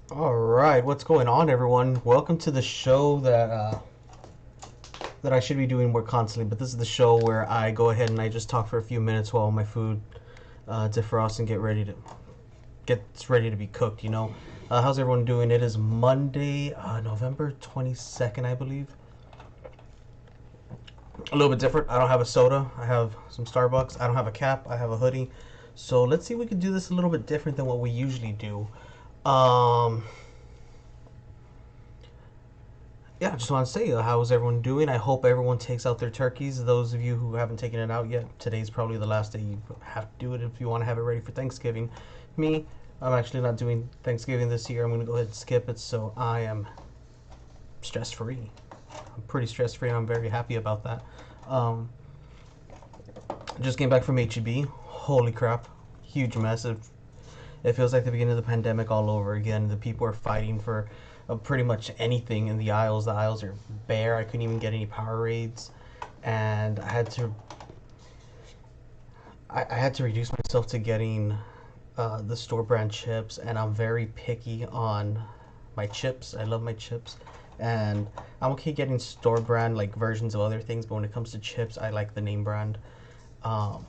All right, what's going on, everyone? Welcome to the show that I should be doing more constantly, but this is the show where I go ahead and I just talk for a few minutes while my food defrosts and gets ready to be cooked. How's everyone doing? It is Monday, November 22nd, I believe. A little bit different. I don't have a soda. I have some Starbucks. I don't have a cap. I have a hoodie. So let's see if we can do this a little bit different than what we usually do. Um, yeah, I just want to say, how's everyone doing? I hope everyone takes out their turkeys. Those of you who haven't taken it out yet, today's probably the last day you have to do it if you want to have it ready for Thanksgiving. Me, I'm actually not doing Thanksgiving this year. I'm going to go ahead and skip it, so I am stress free. I'm pretty stress free, and I'm very happy about that. Um, just came back from HEB. Holy crap, huge mess. It feels like the beginning of the pandemic all over again. The people are fighting for pretty much anything in the aisles. The aisles are bare. I couldn't even get any Powerades, and I had to reduce myself to getting the store brand chips, and I'm very picky on my chips. I love my chips, and I'm okay getting store brand like versions of other things, but when it comes to chips, I like the name brand. Um,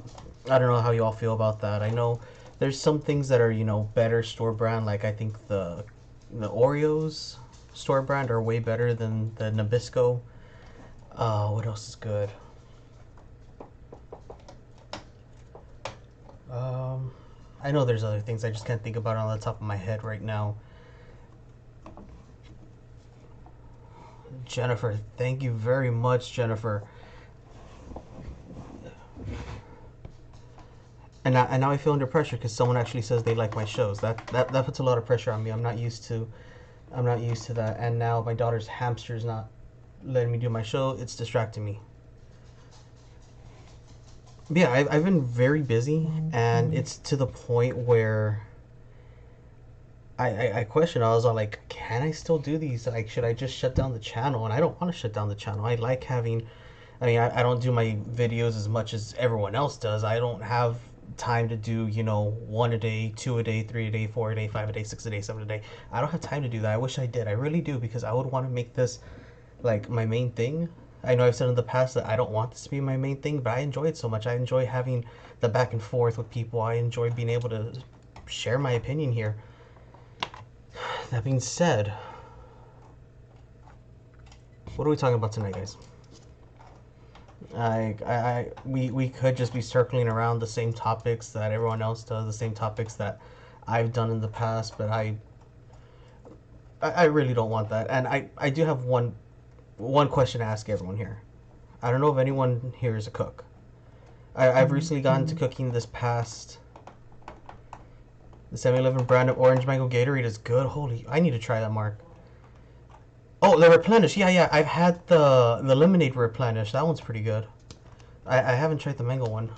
I don't know how you all feel about that. I know there's some things that are better store brand. Like I think the Oreos store brand are way better than the Nabisco. What else is good? Um, I know there's other things. I just can't think about it on the top of my head right now. Jennifer, thank you very much, Jennifer. And now I feel under pressure because someone actually says they like my shows. That puts a lot of pressure on me. I'm not used to that. And now my daughter's hamster's not letting me do my show. It's distracting me. But yeah, I've been very busy, and it's to the point where I question. I was all like, can I still do these? Like, should I just shut down the channel? And I don't want to shut down the channel. I like having. I mean, I don't do my videos as much as everyone else does. I don't have time to do, one a day, two a day, three a day, four a day, five a day, six a day, seven a day. I don't have time to do that. I wish I did. I really do, because I would want to make this like my main thing. I know I've said in the past that I don't want this to be my main thing, but I enjoy it so much. I enjoy having the back and forth with people. I enjoy being able to share my opinion here. That being said, what are we talking about tonight, guys? We could just be circling around the same topics that everyone else does, the same topics that I've done in the past, but I really don't want that. And I do have one question to ask everyone here. I don't know if anyone here is a cook. I've recently gotten into cooking this past. The 7-Eleven brand of orange mango Gatorade is good. Holy, I need to try that, Mark. Oh, the replenish. Yeah, yeah. I've had the lemonade replenish. That one's pretty good. I haven't tried the mango one.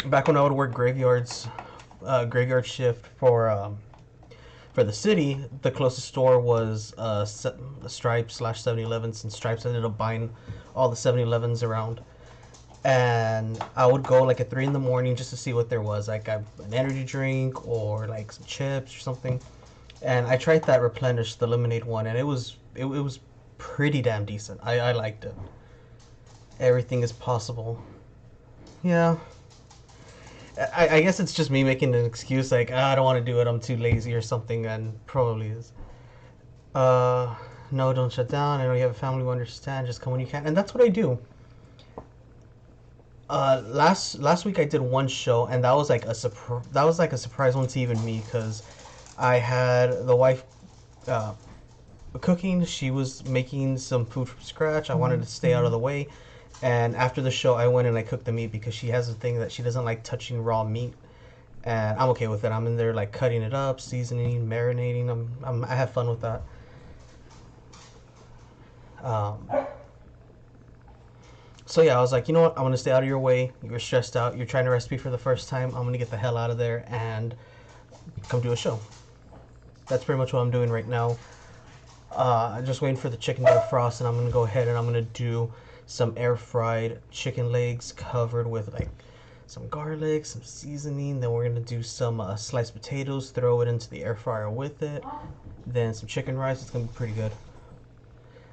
Back when I would work graveyard shift for the city, the closest store was Stripes slash 7-Eleven, since Stripes ended up buying all the 7-Elevens around. And I would go like at 3 in the morning just to see what there was, like an energy drink or like some chips or something. And I tried that replenish, the lemonade one, and it was pretty damn decent. I liked it. Everything is possible. Yeah. I guess it's just me making an excuse like, I don't want to do it, I'm too lazy or something, and probably is. Uh, no, don't shut down. I know you have a family who understand. Just come when you can, and that's what I do. Last week I did one show, and that was like a surprise one to even me, because I had the wife uh, cooking. She was making some food from scratch. I wanted to stay out of the way. And after the show, I went and I cooked the meat, because she has a thing that she doesn't like touching raw meat. And I'm okay with it. I'm in there like cutting it up, seasoning, marinating. I have fun with that. Um, so yeah, I was like, you know what? I'm gonna stay out of your way. You're stressed out. You're trying to recipe for the first time. I'm gonna get the hell out of there and come do a show. That's pretty much what I'm doing right now. I'm just waiting for the chicken to defrost, and I'm gonna go ahead and I'm gonna do some air fried chicken legs covered with like some garlic, some seasoning. Then we're gonna do some sliced potatoes, throw it into the air fryer with it. Then some chicken rice. It's gonna be pretty good.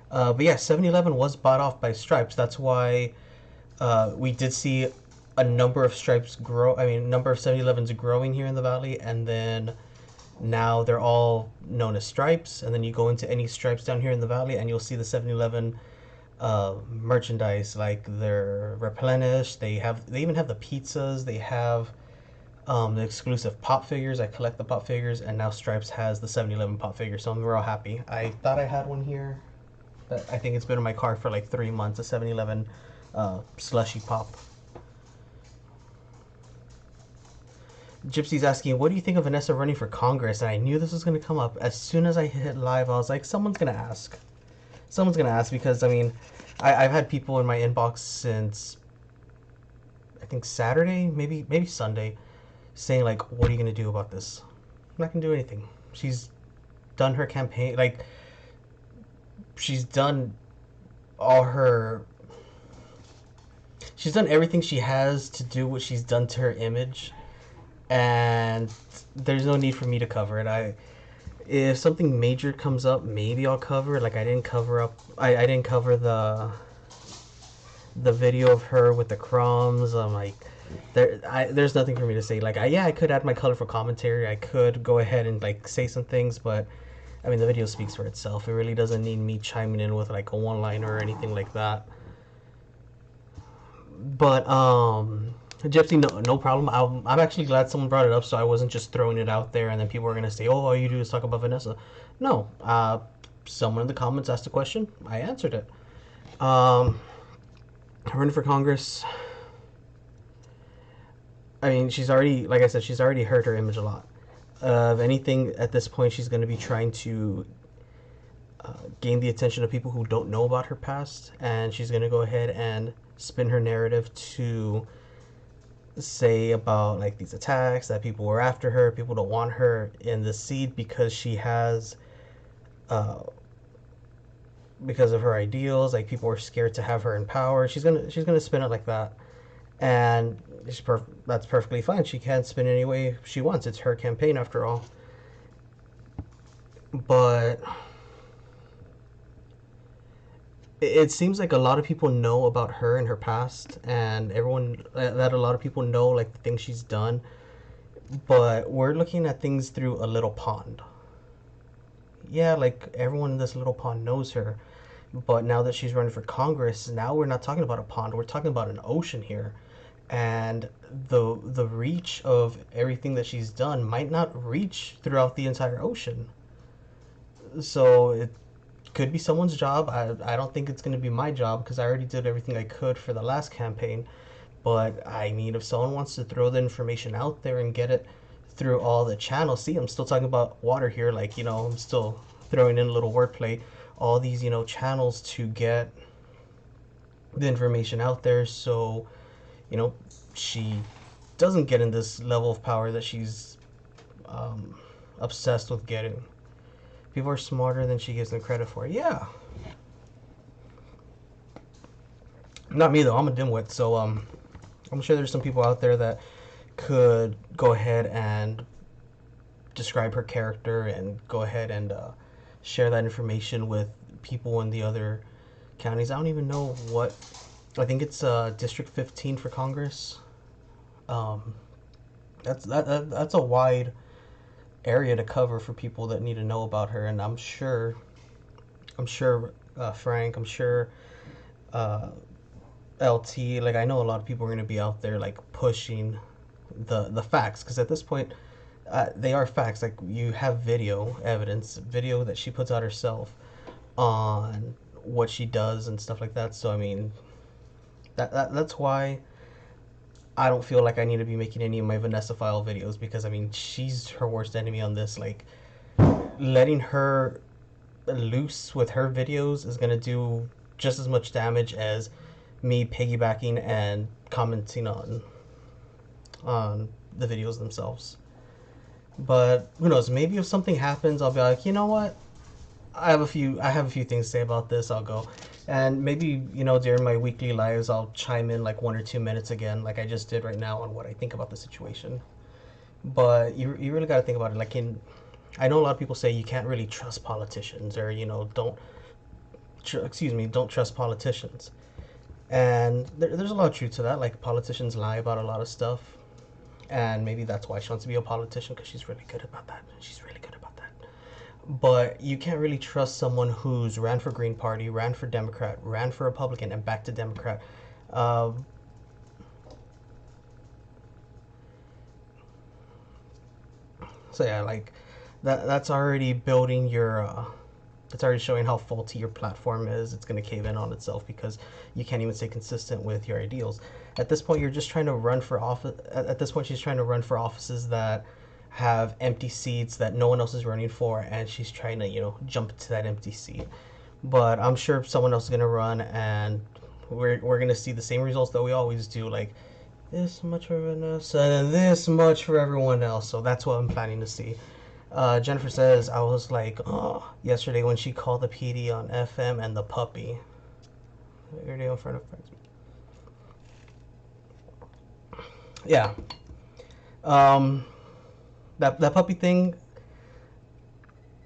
But yeah, 7-Eleven was bought off by Stripes. That's why we did see a number of Stripes grow. I mean, a number of 7-Elevens growing here in the valley, and then now they're all known as Stripes. And then you go into any Stripes down here in the valley, and you'll see the 7-Eleven merchandise. Like they're replenished. They even have the pizzas. They have the exclusive pop figures. I collect the pop figures, and now Stripes has the 7-Eleven pop figure, so I'm real happy. I thought I had one here. But I think it's been in my car for like 3 months. A 7-Eleven slushy pop. Gypsy's asking, what do you think of Vanessa running for Congress? And I knew this was going to come up. As soon as I hit live, I was like, someone's going to ask. Someone's going to ask because, I mean, I've had people in my inbox since, I think, Saturday, maybe Sunday, saying, like, what are you going to do about this? I'm not going to do anything. She's done her campaign. Like, she's done all her... She's done everything she has to do what she's done to her image. And there's no need for me to cover it. If something major comes up, maybe I'll cover it. Like I didn't cover the video of her with the crumbs. I'm like, there's nothing for me to say. Like I could add my colorful commentary. I could go ahead and like say some things, but I mean the video speaks for itself. It really doesn't need me chiming in with like a one-liner or anything like that. But Gypsy, no problem. I'm actually glad someone brought it up, so I wasn't just throwing it out there, and then people were gonna say, "Oh, all you do is talk about Vanessa." No, someone in the comments asked a question. I answered it. Running for Congress. I mean, she's already, like I said, she's already hurt her image a lot. If anything, at this point, she's gonna be trying to gain the attention of people who don't know about her past, and she's gonna go ahead and spin her narrative to say about like these attacks, that people were after her, people don't want her in the seat because she has because of her ideals, like people are scared to have her in power. She's gonna spin it like that, and that's perfectly fine. She can spin any way she wants. It's her campaign after all. But it seems like a lot of people know about her and her past, and everyone that a lot of people know like the things she's done, but we're looking at things through a little pond. Yeah, like everyone in this little pond knows her, but now that she's running for Congress, now we're not talking about a pond, we're talking about an ocean here, and the reach of everything that she's done might not reach throughout the entire ocean. So it could be someone's job. I don't think it's going to be my job because I already did everything I could for the last campaign. But I mean, if someone wants to throw the information out there and get it through all the channels, see, I'm still talking about water here. Like, you know, I'm still throwing in a little wordplay. All these, you know, channels to get the information out there so, you know, she doesn't get in this level of power that she's obsessed with getting. People are smarter than she gives them credit for. Yeah. Not me, though. I'm a dimwit. So I'm sure there's some people out there that could go ahead and describe her character and go ahead and share that information with people in the other counties. I don't even know what... I think it's District 15 for Congress. That's a wide area to cover for people that need to know about her, and I'm sure Frank, I'm sure LT, like I know a lot of people are going to be out there like pushing the facts, because at this point they are facts. Like you have video evidence, video that she puts out herself on what she does and stuff like that. So I mean that's why I don't feel like I need to be making any of my Vanessa File videos, because I mean she's her worst enemy on this. Like letting her loose with her videos is gonna do just as much damage as me piggybacking and commenting on the videos themselves. But who knows, maybe if something happens I'll be like, you know what, I have a few things to say about this. I'll go, and maybe during my weekly lives I'll chime in like 1 or 2 minutes again, like I just did right now, on what I think about the situation. But you really got to think about it. Like I know a lot of people say you can't really trust politicians, or don't trust politicians, and there's a lot of truth to that. Like politicians lie about a lot of stuff, and maybe that's why she wants to be a politician, because she's really good about that. She's really good about that. But you can't really trust someone who's ran for Green Party, ran for Democrat, ran for Republican, and back to Democrat. Um, so yeah, like that's already building your. It's already showing how faulty your platform is. It's going to cave in on itself because you can't even stay consistent with your ideals. At this point, you're just trying to run for office. At this point, she's trying to run for offices that have empty seats that no one else is running for, and she's trying to, jump into that empty seat. But I'm sure someone else is going to run, and we're going to see the same results that we always do, like this much for Vanessa and this much for everyone else. So that's what I'm planning to see. Jennifer says, I was like, oh, yesterday when she called the PD on FM and the puppy. Every day in front of friends. Yeah. Um, that puppy thing,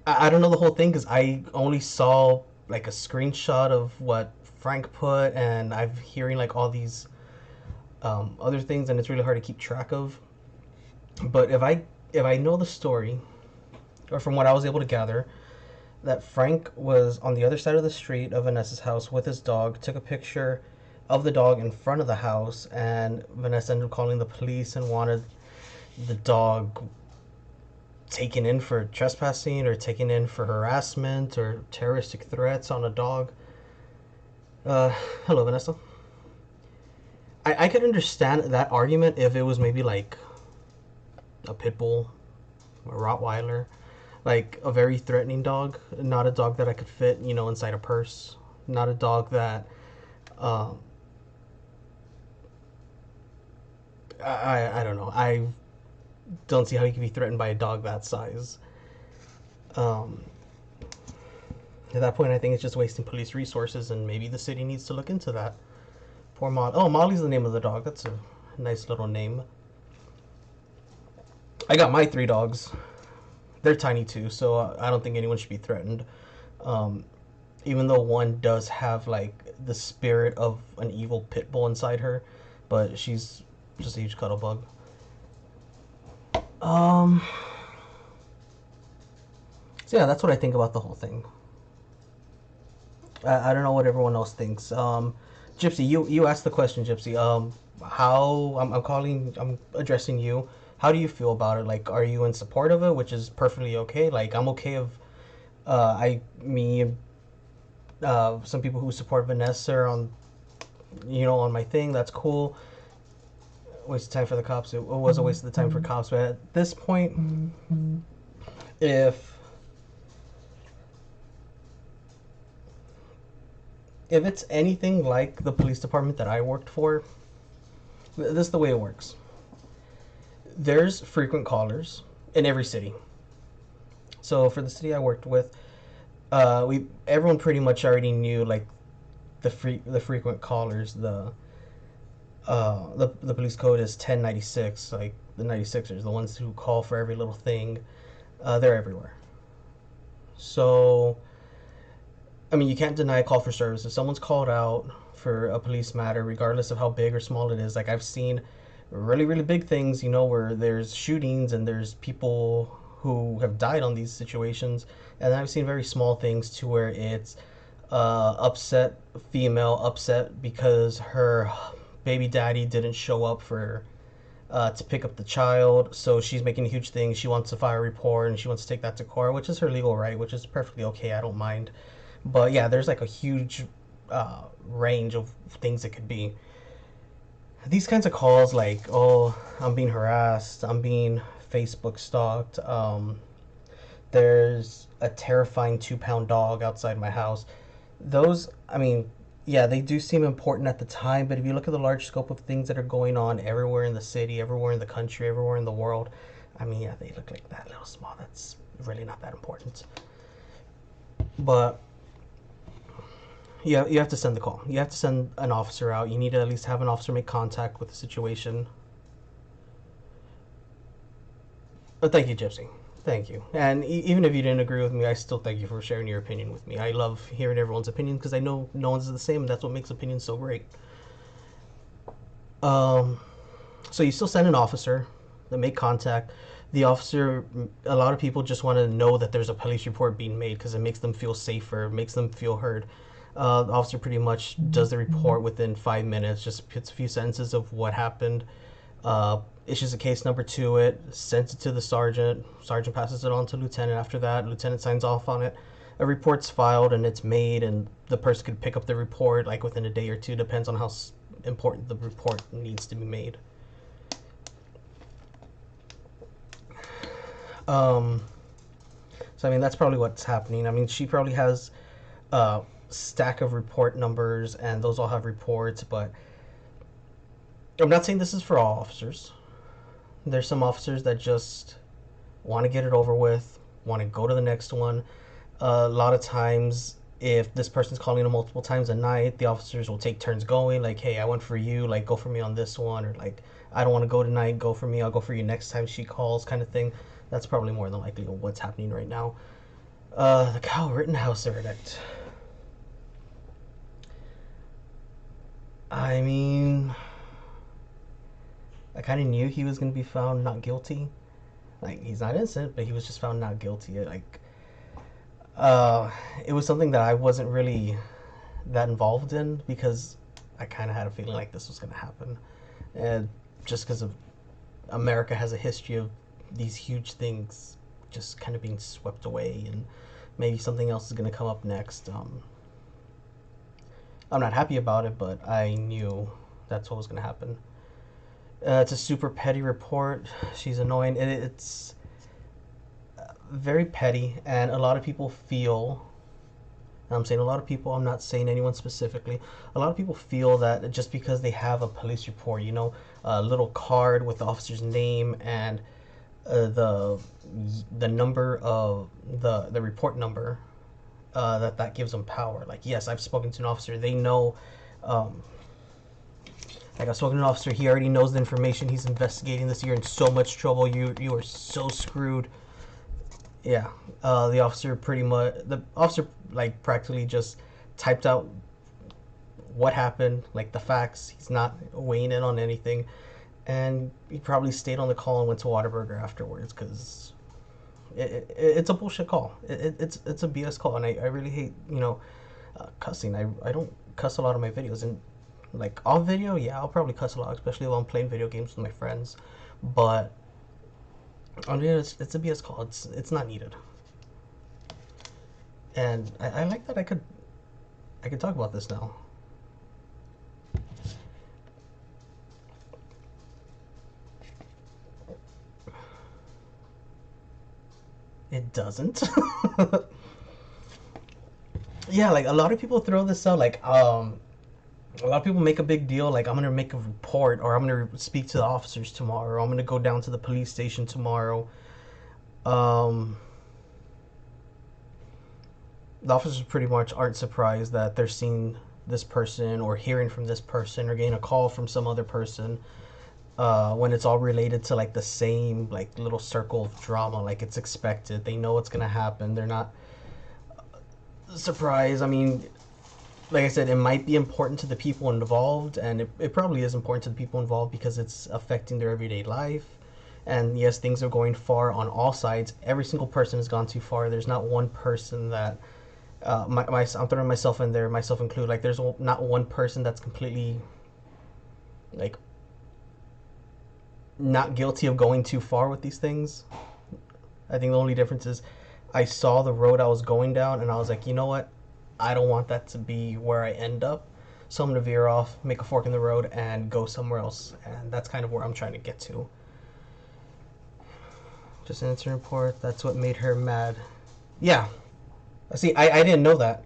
I don't know the whole thing because I only saw like a screenshot of what Frank put, and I'm hearing like all these other things, and it's really hard to keep track of. But if I know the story, or from what I was able to gather, that Frank was on the other side of the street of Vanessa's house with his dog, took a picture of the dog in front of the house, and Vanessa ended up calling the police and wanted the dog taken in for trespassing, or taken in for harassment or terroristic threats on a dog. Uh, Hello, Vanessa. I could understand that argument if it was maybe like a pit bull, a Rottweiler, like a very threatening dog, not a dog that I could fit, inside a purse, not a dog that, um, I don't know. I don't see how you can be threatened by a dog that size. Um, at that point, I think it's just wasting police resources, and maybe the city needs to look into that. Poor Molly. Oh, Molly's the name of the dog. That's a nice little name. I got my 3 dogs. They're tiny too, so I don't think anyone should be threatened. Um, Even though one does have like the spirit of an evil pit bull inside her, but she's just a huge cuddle bug. Um, so yeah, that's what I think about the whole thing. I don't know what everyone else thinks. Gypsy, you asked the question, Gypsy. How I'm addressing you. How do you feel about it? Like, are you in support of it, which is perfectly okay? Like, I'm okay if some people who support Vanessa are on my thing. That's cool. Waste of time for the cops. It was a waste of the time for cops. But at this point, if it's anything like the police department that I worked for, this is the way it works. There's frequent callers in every city. So for the city I worked with, everyone pretty much already knew like the frequent callers. The police code is 1096. Like the 96ers, the ones who call for every little thing, they're everywhere. So I mean, you can't deny a call for service. If someone's called out for a police matter, regardless of how big or small it is, like I've seen really, really big things, where there's shootings and there's people who have died on these situations. And then I've seen very small things to where it's upset female, upset because her baby daddy didn't show up for to pick up the child. So she's making a huge thing. She wants to file a report and she wants to take that to court, which is her legal right, which is perfectly okay. I don't mind. But yeah, there's like a huge range of things it could be. These kinds of calls, like, oh, I'm being harassed, I'm being Facebook stalked, there's a terrifying 2-pound dog outside my house. Those, I mean, yeah, they do seem important at the time, but if you look at the large scope of things that are going on everywhere in the city, everywhere in the country, everywhere in the world, I mean, yeah, they look like that little small. That's really not that important. But you have to send the call. You have to send an officer out. You need to at least have an officer make contact with the situation. But thank you, Gypsy. Thank you. And even if you didn't agree with me, I still thank you for sharing your opinion with me. I love hearing everyone's opinion because I know no one's the same, and that's what makes opinions so great. Um, so you still send an officer that make contact. The officer, a lot of people just want to know that there's a police report being made because it makes them feel safer, makes them feel heard. The officer pretty much does the report within 5 minutes, just puts a few sentences of what happened, issues a case number to it, sends it to the sergeant. Sergeant passes it on to lieutenant. After that, lieutenant signs off on it. A report's filed and it's made, and the person could pick up the report like within a day or two. Depends on how important the report needs to be made. Um, so I mean that's probably what's happening. I mean she probably has a stack of report numbers, and those all have reports. But I'm not saying this is for all officers. There's some officers that just want to get it over with, want to go to the next one. A lot of times, if this person's calling them multiple times a night, the officers will take turns going. Like, hey, I went for you. Like, go for me on this one. Or like, I don't want to go tonight. Go for me. I'll go for you next time she calls, kind of thing. That's probably more than likely what's happening right now. The Kyle Rittenhouse verdict. I mean, I kind of knew he was going to be found not guilty. Like, he's not innocent, but he was just found not guilty. Like, it was something that I wasn't really that involved in because I kind of had a feeling like this was going to happen. And just because of America has a history of these huge things just kind of being swept away, and maybe something else is going to come up next. I'm not happy about it, but I knew that's what was going to happen. It's a super petty report. She's annoying. It's very petty, and a lot of people feel, and I'm saying a lot of people, I'm not saying anyone specifically, a lot of people feel that just because they have a police report, you know, a little card with the officer's name and the number of the report number, that gives them power. Like, yes, I've spoken to an officer. They know, like, I've spoken to an officer. He already knows the information. He's investigating this. You're in so much trouble. You are so screwed. Yeah. The officer like practically just typed out what happened, like the facts. He's not weighing in on anything, and he probably stayed on the call and went to Whataburger afterwards because it's a bullshit call. It's a BS call, and I really hate, you know, cussing. I don't cuss a lot of my videos, and like off video, yeah, I'll probably cuss a lot, especially while I'm playing video games with my friends. But on video, it's a BS call. It's not needed, and I like that I could talk about this now. It doesn't. Yeah, like a lot of people throw this out, like a lot of people make a big deal, like I'm gonna make a report, or I'm gonna speak to the officers tomorrow, or I'm gonna go down to the police station tomorrow. Um, the officers pretty much aren't surprised that they're seeing this person or hearing from this person or getting a call from some other person, when it's all related to like the same like little circle of drama. Like, it's expected. They know what's gonna happen. They're not surprised. I mean, like I said, it might be important to the people involved, and it probably is important to the people involved because it's affecting their everyday life. And yes, things are going far on all sides. Every single person has gone too far. There's not one person that, I'm throwing myself in there, myself included. Like, there's not one person that's completely, like, not guilty of going too far with these things. I think the only difference is I saw the road I was going down, and I was like, you know what? I don't want that to be where I end up. So I'm going to veer off, make a fork in the road, and go somewhere else. And that's kind of where I'm trying to get to. Just an incident report. That's what made her mad. Yeah. See, I didn't know that.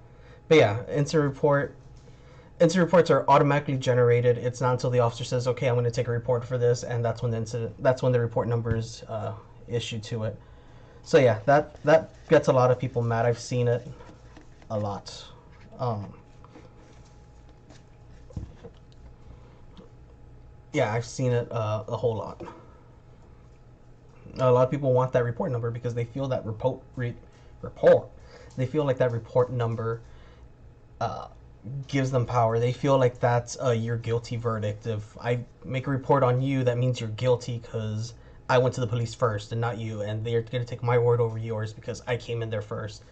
But yeah, incident reports are automatically generated. It's not until the officer says, okay, I'm going to take a report for this, and that's when the report number is issued to it. So yeah, that gets a lot of people mad. I've seen it. a lot. Um, yeah, I've seen it a whole lot. A lot of people want that report number because they feel that report. They feel like that report number uh, gives them power. They feel like that's a you're guilty verdict. If I make a report on you, that means you're guilty because I went to the police first and not you, and they're going to take my word over yours because I came in there first.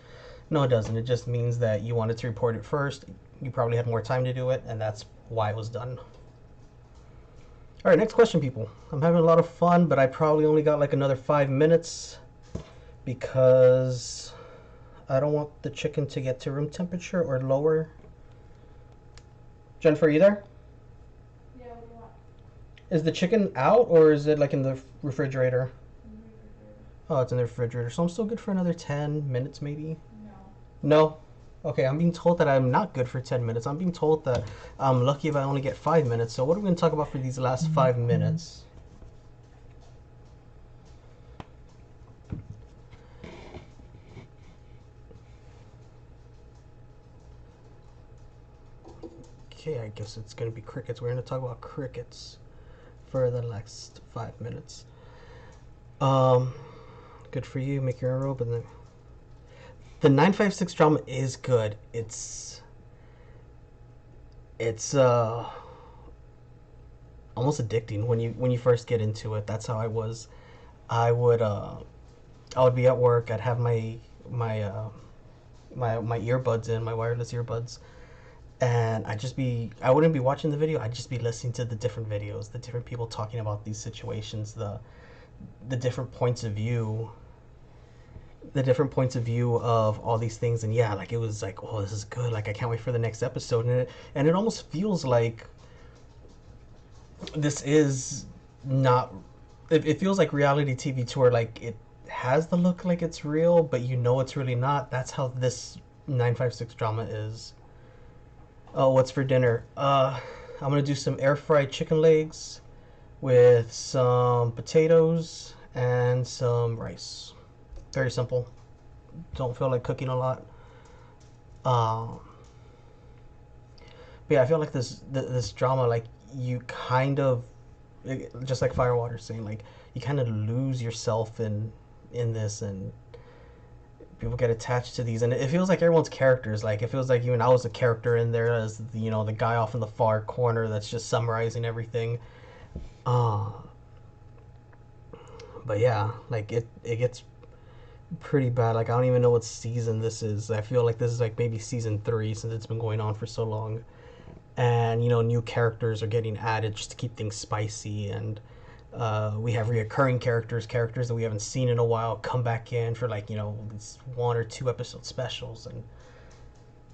No, it doesn't. It just means that you wanted to report it first. You probably had more time to do it, and that's why it was done. All right, next question, people. I'm having a lot of fun, but I probably only got like another 5 minutes because I don't want the chicken to get to room temperature or lower. Jennifer, are you there? Yeah, what do you want? Is the chicken out or is it like in the refrigerator? In the refrigerator. Oh, it's in the refrigerator. So I'm still good for another 10 minutes maybe? No. No? Okay, I'm being told that I'm not good for 10 minutes. I'm being told that I'm lucky if I only get 5 minutes. So what are we going to talk about for these last 5 minutes? Okay, I guess it's going to be crickets. We're going to talk about crickets for the next 5 minutes. Good for you. Make your own robe. And the 956 drama is good. It's almost addicting when you first get into it. That's how I was. I would I would be at work. I'd have my earbuds in, my wireless earbuds, and I wouldn't be watching the video. I'd just be listening to the different videos, the different people talking about these situations, the different points of view, of all these things. And yeah, like it was like, oh, this is good. Like I can't wait for the next episode. And it almost feels like this is not. It feels like reality TV tour. Like it has the look like it's real, but you know it's really not. That's how this 956 drama is. Oh, what's for dinner? I'm gonna do some air fried chicken legs with some potatoes and some rice. Very simple. Don't feel like cooking a lot. Um, but yeah, I feel like this drama, like you kind of, just like Firewater saying, like you kind of lose yourself in this, and people get attached to these, and it feels like everyone's characters. Like it feels like even I was a character in there as the guy off in the far corner that's just summarizing everything. Uh, but yeah, like it gets pretty bad. Like I don't even know what season this is. I feel like this is like maybe season 3 since it's been going on for so long. And new characters are getting added just to keep things spicy, and we have reoccurring characters that we haven't seen in a while come back in for like these 1 or 2 episode specials, and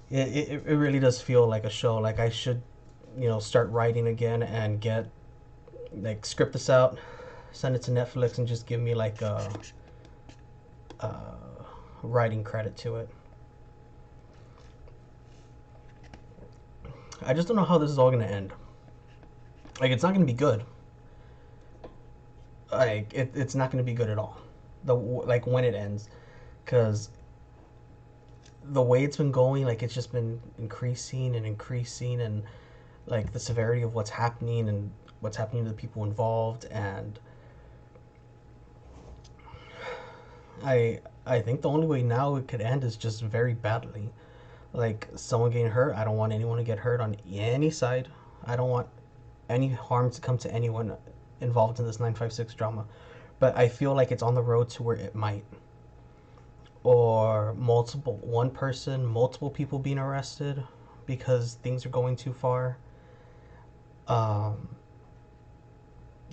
it really does feel like a show. Like I should start writing again and get like script this out, send it to Netflix, and just give me like a writing credit to it. I just don't know how this is all gonna end. Like it's not gonna be good. Like it's not gonna be good at all. Like when it ends, because the way it's been going, like it's just been increasing and increasing, and like the severity of what's happening and what's happening to the people involved, and I think the only way now it could end is just very badly. Like someone getting hurt. I don't want anyone to get hurt on any side. I don't want any harm to come to anyone involved in this 956 drama. But I feel like it's on the road to where it might. Or one person, multiple people being arrested because things are going too far. Um,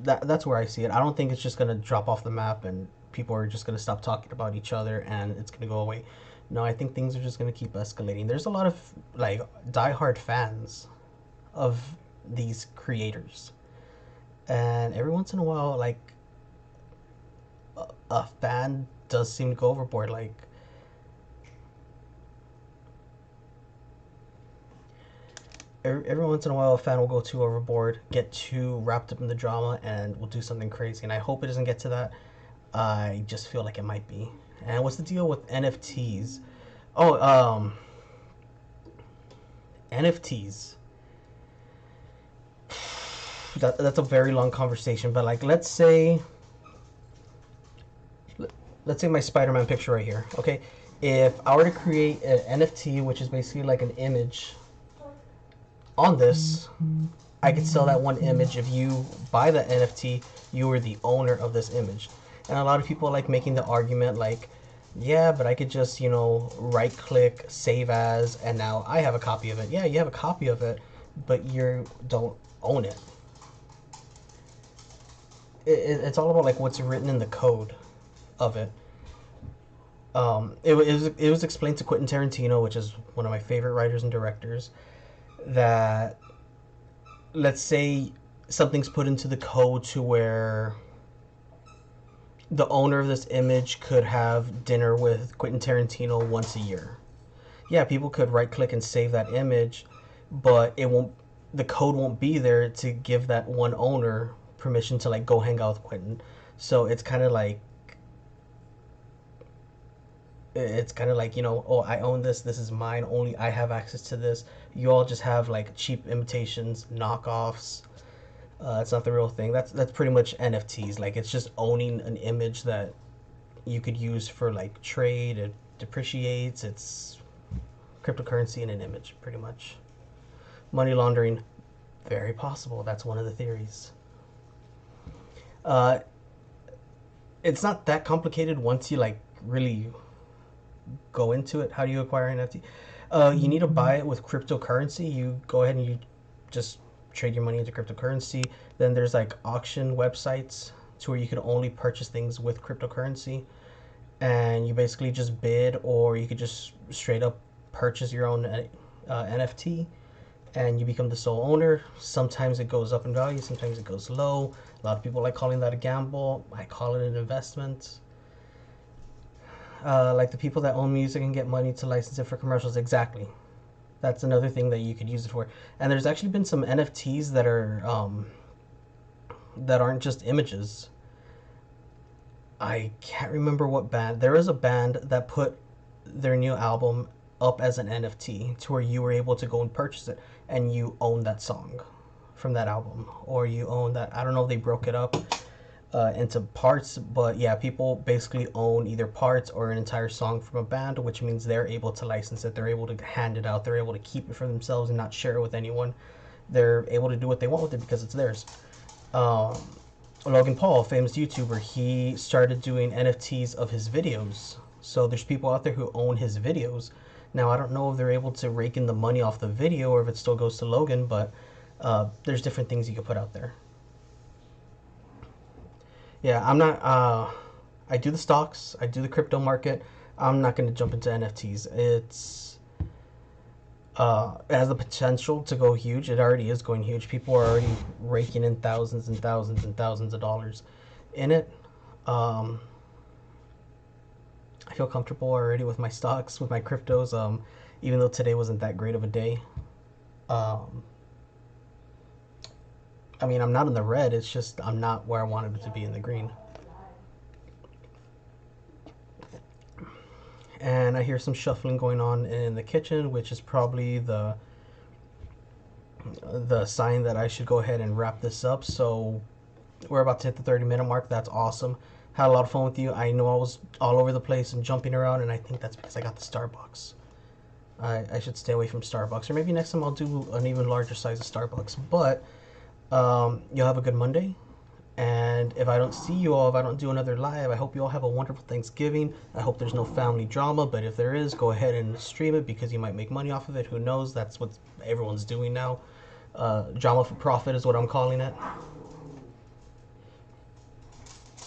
that's where I see it. I don't think it's just gonna drop off the map and people are just gonna stop talking about each other and it's gonna go away. No, I think things are just gonna keep escalating. There's a lot of like diehard fans of these creators, and every once in a while, like a fan does seem to go overboard. Like every once in a while, a fan will go too overboard, get too wrapped up in the drama, and will do something crazy. And I hope it doesn't get to that. I just feel like it might be. And what's the deal with NFTs? Oh, NFTs. That's a very long conversation, but like let's say my Spider-Man picture right here. Okay, if I were to create an NFT, which is basically like an image on this, I could sell that one image. If you buy the NFT, you are the owner of this image. And a lot of people like making the argument like, yeah, but I could just, right click, save as, and now I have a copy of it. Yeah, you have a copy of it, but you don't own it. It's all about like what's written in the code of it. It was explained to Quentin Tarantino, which is one of my favorite writers and directors, that let's say something's put into the code to where the owner of this image could have dinner with Quentin Tarantino once a year. Yeah, people could right click and save that image, but it won't the code won't be there to give that one owner permission to like go hang out with Quentin. So it's kind of like, oh, I own this, this is mine, only I have access to this. You all just have like cheap imitations, knockoffs. It's not the real thing. That's pretty much NFTs. Like it's just owning an image that you could use for like trade. It depreciates. It's cryptocurrency in an image, pretty much. Money laundering, very possible. That's one of the theories. Uh, it's not that complicated once you like really go into it. How do you acquire an NFT? You need to buy it with cryptocurrency. You go ahead and you just trade your money into cryptocurrency. Then there's like auction websites to where you can only purchase things with cryptocurrency, and you basically just bid, or you could just straight up purchase your own NFT, and you become the sole owner. Sometimes it goes up in value, sometimes it goes low. A lot of people like calling that a gamble. I call it an investment. Like the people that own music and get money to license it for commercials. Exactly. That's another thing that you could use it for. And there's actually been some NFTs that aren't just images. I can't remember what band. There is a band that put their new album up as an NFT to where you were able to go and purchase it, and you own that song from that album, or you own that. I don't know if they broke it up into parts, but yeah, people basically own either parts or an entire song from a band, which means they're able to license it, they're able to hand it out, they're able to keep it for themselves and not share it with anyone. They're able to do what they want with it because it's theirs. Um, Logan Paul, famous YouTuber, he started doing NFTs of his videos. So there's people out there who own his videos. Now I don't know if they're able to rake in the money off the video or if it still goes to Logan, but there's different things you can put out there. Yeah, I'm not. I do the stocks. I do the crypto market. I'm not going to jump into NFTs. It has the potential to go huge. It already is going huge. People are already raking in thousands and thousands and thousands of dollars in it. Um, I feel comfortable already with my stocks, with my cryptos. Even though today wasn't that great of a day. Um, I mean, I'm not in the red. It's just I'm not where I wanted it to be in the green. And I hear some shuffling going on in the kitchen, which is probably the sign that I should go ahead and wrap this up. So we're about to hit the 30-minute mark. That's awesome. Had a lot of fun with you. I know I was all over the place and jumping around, and I think that's because I got the Starbucks. I should stay away from Starbucks, or maybe next time I'll do an even larger size of Starbucks. But you'll have a good Monday. And if I don't see you all, if I don't do another live, I hope you all have a wonderful Thanksgiving. I hope there's no family drama, but if there is, go ahead and stream it because you might make money off of it. Who knows? That's what everyone's doing now. Drama for profit is what I'm calling it.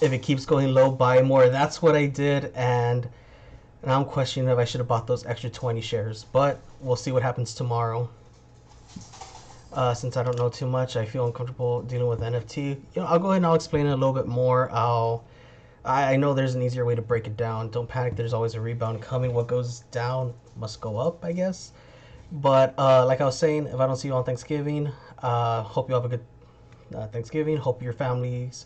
If it keeps going low, buy more. That's what I did, and now I'm questioning if I should have bought those extra 20 shares. But we'll see what happens tomorrow. Since I don't know too much, I feel uncomfortable dealing with NFT. I'll go ahead and I'll explain it a little bit more. I know there's an easier way to break it down. Don't panic. There's always a rebound coming. What goes down must go up, I guess. But like I was saying, if I don't see you on Thanksgiving, hope you have a good Thanksgiving. Hope your families.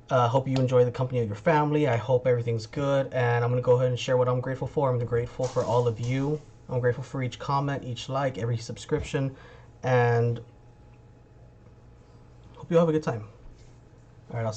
Hope you enjoy the company of your family. I hope everything's good. And I'm gonna go ahead and share what I'm grateful for. I'm grateful for all of you. I'm grateful for each comment, each like, every subscription, and hope you all have a good time. All right, I'll